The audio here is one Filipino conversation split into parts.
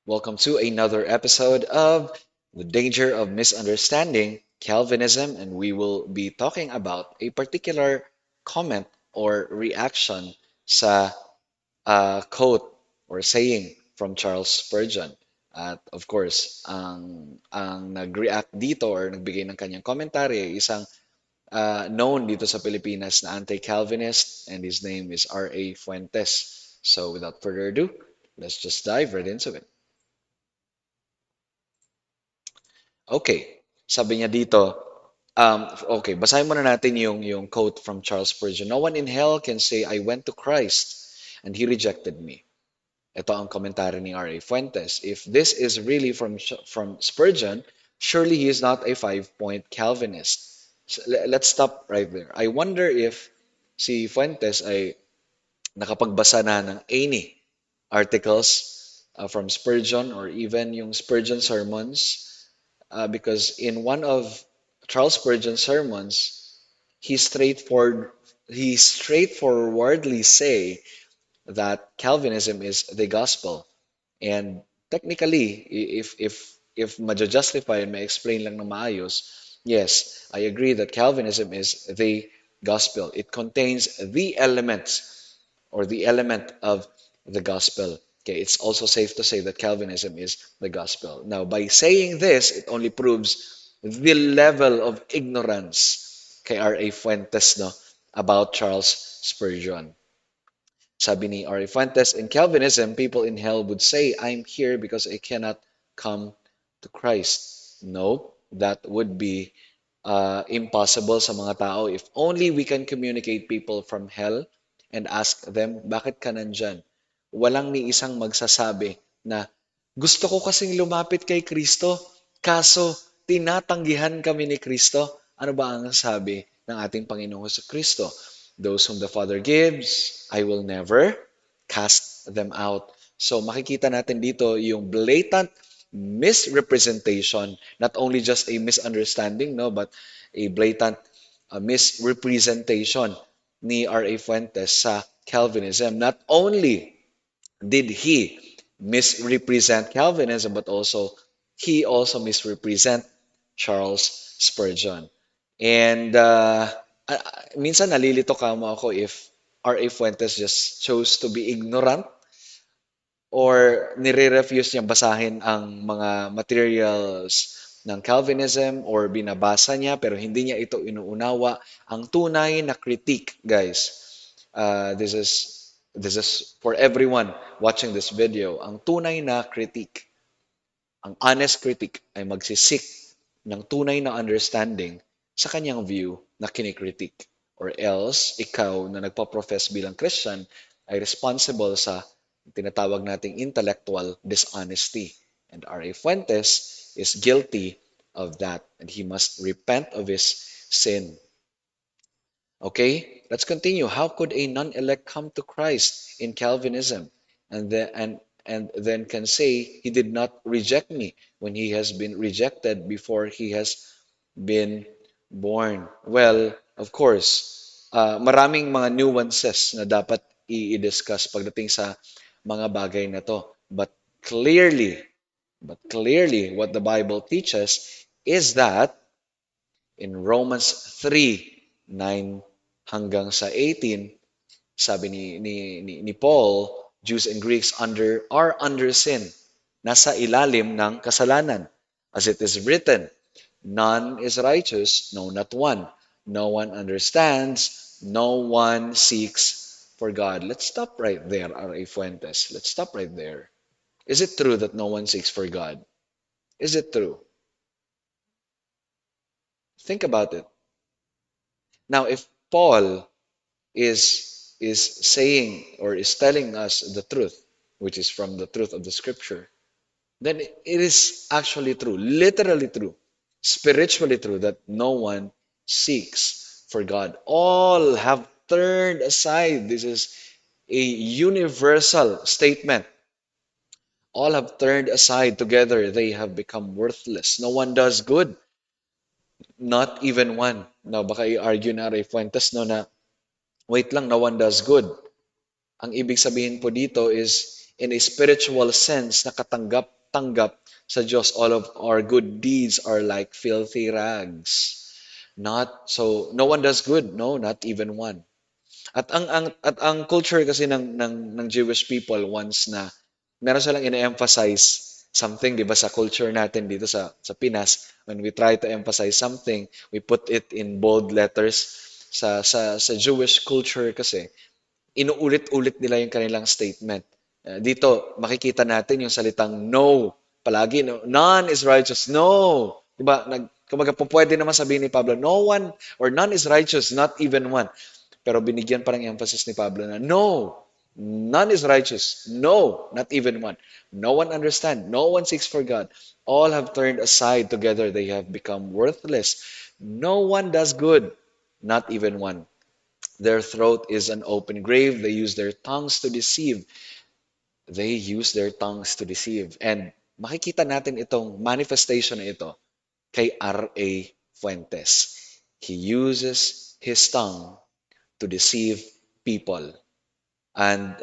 Welcome to another episode of The Danger of Misunderstanding Calvinism, and we will be talking about a particular comment or reaction sa quote or saying from Charles Spurgeon. At of course, ang nag-react dito or nagbigay ng kanyang komentary ay isang known dito sa Pilipinas na anti-Calvinist, and his name is R.A. Fuentes. So without further ado, let's just dive right into it. Okay, sabi niya dito, okay, basahin muna natin yung quote from Charles Spurgeon. No one in hell can say, I went to Christ and he rejected me. Ito ang komentary ni R.A. Fuentes. If this is really from Spurgeon, surely he is not a five-point Calvinist. So, let's stop right there. I wonder if si Fuentes ay nakapagbasa na ng any articles from Spurgeon or even yung Spurgeon sermons because in one of Charles Spurgeon's sermons, he straightforward he straightforwardly say that Calvinism is the gospel. And technically, if maja-justify and ma-explain lang ng maayos, yes, I agree that Calvinism is the gospel. It contains the elements or the element of the gospel. Okay, it's also safe to say that Calvinism is the gospel. Now, by saying this, it only proves the level of ignorance kay R.A. Fuentes no, about Charles Spurgeon. Sabi ni R.A. Fuentes, in Calvinism, people in hell would say, I'm here because I cannot come to Christ. No, that would be impossible sa mga tao. If only we can communicate people from hell and ask them, bakit ka nandyan? Walang ni isang magsasabi na, gusto ko kasing lumapit kay Kristo, kaso tinatanggihan kami ni Kristo. Ano ba ang sabi ng ating Panginoong sa Kristo? Those whom the Father gives, I will never cast them out. So makikita natin dito yung blatant misrepresentation, not only just a misunderstanding, no, but a blatant misrepresentation ni R.A. Fuentes sa Calvinism. Not only did he misrepresent Calvinism, but also he also misrepresent Charles Spurgeon. And minsan nalilito ka mo ako if R.A. Fuentes just chose to be ignorant or nire-refuse niyang basahin ang mga materials ng Calvinism or binabasa niya pero hindi niya ito inuunawa ang tunay na critique, guys. This is for everyone watching this video. Ang tunay na critique, ang honest critic ay magsisik ng tunay na understanding sa kanyang view na kinikritik. Or else, ikaw na nagpa-profess bilang Christian ay responsible sa tinatawag nating intellectual dishonesty. And R.A. Fuentes is guilty of that and he must repent of his sin. Okay, let's continue. How could a non-elect come to Christ in Calvinism and then can say he did not reject me when he has been rejected before he has been born? Well, of course, maraming mga nuances na dapat i-discuss pagdating sa mga bagay na to. Clearly, but clearly, what the Bible teaches is that in Romans 3:9 hanggang sa 18, sabi ni Paul, Jews and Greeks are under sin, nasa ilalim ng kasalanan. As it is written, none is righteous, no, not one. No one understands, no one seeks for God. Let's stop right there, R.A. Fuentes. Let's stop right there. Is it true that no one seeks for God? Is it true? Think about it. Now, if Paul is saying or is telling us the truth, which is from the truth of the scripture, then it is actually true, literally true, spiritually true that no one seeks for God. All have turned aside. This is a universal statement. All have turned aside together. They have become worthless. No one does good, not even one. Now, baka i-argue na Ray Fuentes no na, wait lang, no one does good. Ang ibig sabihin po dito is in a spiritual sense, nakatanggap-tanggap sa Diyos, all of our good deeds are like filthy rags. Not so no one does good, no, not even one. At ang culture kasi ng Jewish people once na meron silang ine-emphasize something, 'di ba, sa culture natin dito sa Pinas, when we try to emphasize something, we put it in bold letters. Sa Jewish culture kasi inuulit-ulit nila yung kanilang statement. Dito, makikita natin yung salitang no. Palagi, no? None is righteous. No. Diba? Kumbaga, pwede naman sabihin ni Pablo, no one or none is righteous, not even one. Pero binigyan pa ng emphasis ni Pablo na, no, none is righteous. No, not even one. No one understand. No one seeks for God. All have turned aside together. They have become worthless. No one does good, not even one. Their throat is an open grave. They use their tongues to deceive. They use their tongues to deceive. And makikita natin itong manifestation na ito kay R.A. Fuentes. He uses his tongue to deceive people. And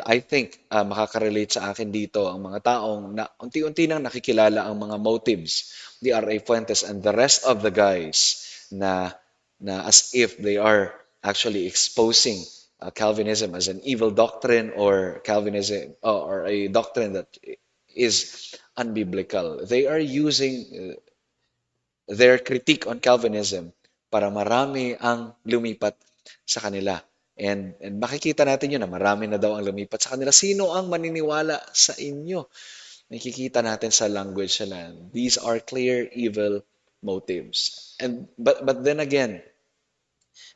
I think makaka-relate sa akin dito ang mga taong na unti-unti nang nakikilala ang mga motives ni R.A. Fuentes and the rest of the guys na na as if they are actually exposing Calvinism as an evil doctrine or Calvinism or a doctrine that is unbiblical. They are using their critique on Calvinism para marami ang lumipat sa kanila. And makikita natin yun na marami na daw ang lumipat sa kanila. Sino ang maniniwala sa inyo? Makikita natin sa language nila. These are clear evil motives. But then again,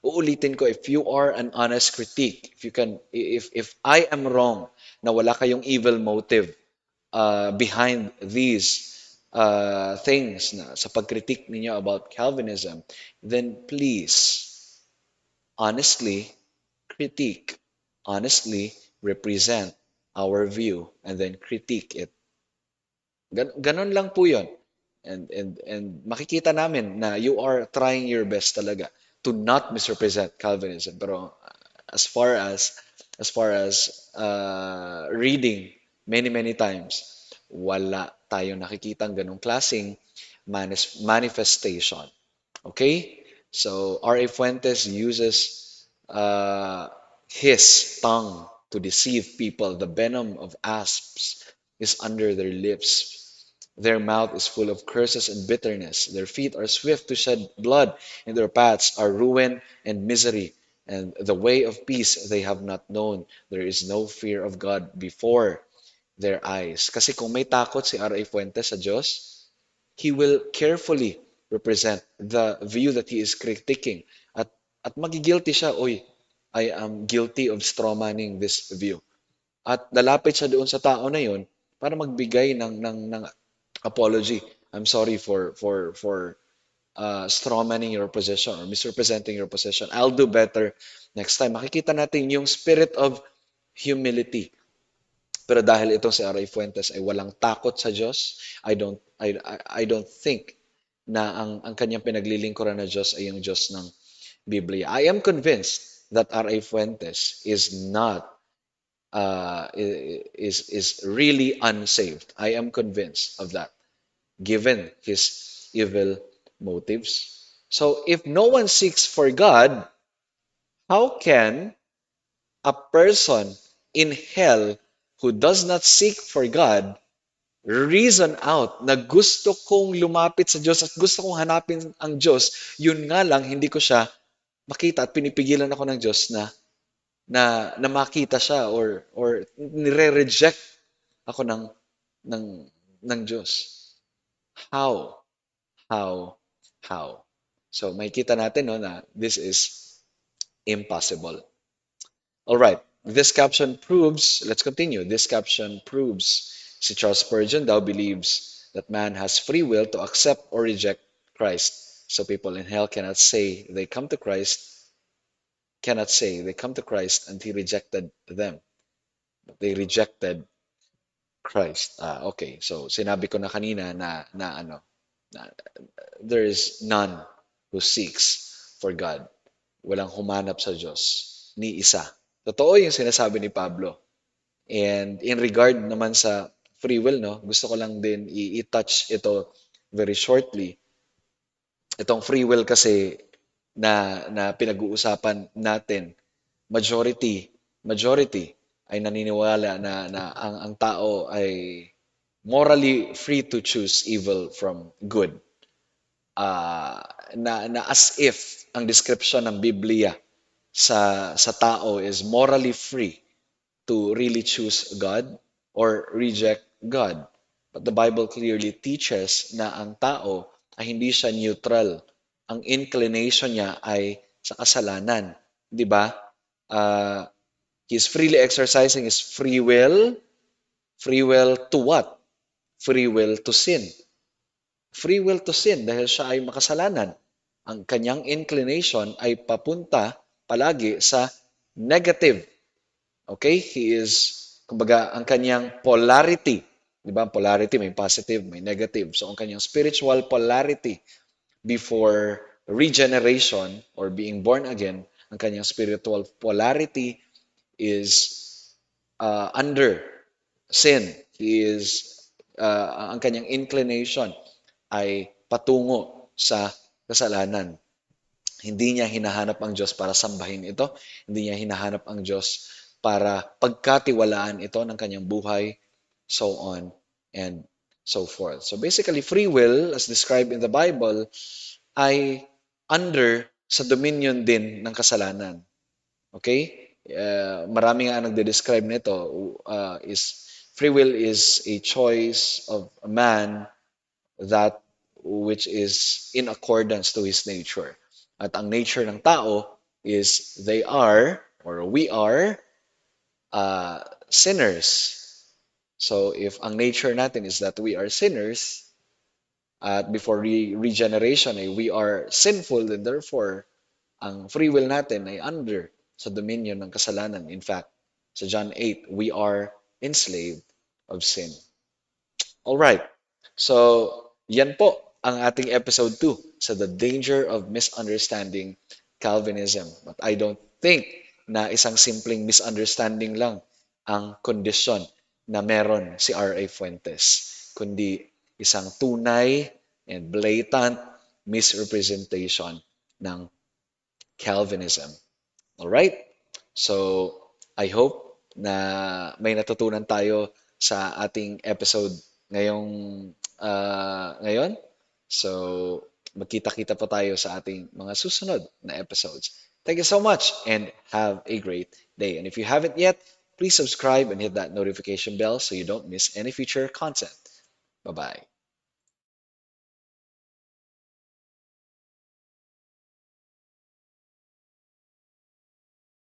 uulitin ko, if you are an honest critique, if I am wrong na wala kayong evil motive behind these things na sa pagkritik ninyo about Calvinism, then please honestly critique, honestly represent our view, and then critique it. Ganon lang po yun. And makikita namin na you are trying your best talaga to not misrepresent Calvinism. Pero as far as reading many times, wala tayong nakikitang ganong klaseng manifestation. Okay? So R.A. Fuentes uses his tongue to deceive people. The venom of asps is under their lips. Their mouth is full of curses and bitterness. Their feet are swift to shed blood, and their paths are ruin and misery. And the way of peace they have not known. There is no fear of God before their eyes. Kasi kung may takot si R.A. Fuentes sa Diyos, he will carefully represent the view that he is critiquing. At magigilty siya, oy, I am guilty of strawmanning this view. At lalapit siya doon sa tao na yun para magbigay ng apology. I'm sorry for strawmanning your position or misrepresenting your position. I'll do better next time. Makikita natin yung spirit of humility. Pero dahil itong si R.A. Fuentes ay walang takot sa Diyos, I don't think na ang kanyang pinaglilingkuran na Diyos ay yung Diyos ng Biblia. I am convinced that R.A. Fuentes is not is really unsaved. I am convinced of that, given his evil motives. So if no one seeks for God, how can a person in hell who does not seek for God reason out na gusto kong lumapit sa Diyos at gusto kong hanapin ang Diyos, yun nga lang hindi ko siya makita at pinipigilan ako ng Diyos na makita siya or nire-reject ako ng ng Diyos. How? How? How? So makikita natin no na this is impossible. All right. This caption proves, let's continue. This caption proves si Charles Spurgeon thou believes that man has free will to accept or reject Christ. So people in hell cannot say they come to Christ and he rejected them. They rejected Christ. Okay. So sinabi ko na kanina na ano, na there is none who seeks for God. Walang humanap sa Diyos, ni isa. Totoo yung sinasabi ni Pablo. And in regard naman sa free will, no, gusto ko lang din i-touch ito very shortly. Itong free will kasi na pinag-uusapan natin, majority ay naniniwala na ang tao ay morally free to choose evil from good. Ah, na as if ang description ng Biblia sa tao is morally free to really choose God or reject God. But the Bible clearly teaches na ang tao ay hindi siya neutral. Ang inclination niya ay sa kasalanan. Di ba? Uh, he's freely exercising his free will. Free will to what? Free will to sin. Free will to sin dahil siya ay makasalanan. Ang kanyang inclination ay papunta palagi sa negative. Okay? He is, kumbaga, ang kanyang polarity, di ba? Polarity, may positive, may negative. So, ang kanyang spiritual polarity before regeneration or being born again, ang kanyang spiritual polarity is under sin. He is, ang kanyang inclination ay patungo sa kasalanan. Hindi niya hinahanap ang Diyos para sambahin ito. Hindi niya hinahanap ang Diyos para pagkatiwalaan ito ng kanyang buhay, so on and so forth. So basically, free will, as described in the Bible, ay under sa dominion din ng kasalanan. Okay? Marami nga nagde-describe nito is free will is a choice of a man that which is in accordance to his nature. At ang nature ng tao is they are or we are sinners. So if ang nature natin is that we are sinners, at before regeneration ay we are sinful, then therefore ang free will natin ay under sa dominion ng kasalanan. In fact, sa John 8, we are enslaved of sin. All right. So, yan po ang ating episode 2 sa The Danger of Misunderstanding Calvinism. But I don't think na isang simpleng misunderstanding lang ang kondisyon na meron si R.A. Fuentes, kundi isang tunay and blatant misrepresentation ng Calvinism. All right? So, I hope na may natutunan tayo sa ating episode ngayon. So, magkita-kita pa tayo sa ating mga susunod na episodes. Thank you so much and have a great day. And if you haven't yet, please subscribe and hit that notification bell so you don't miss any future content. Bye-bye.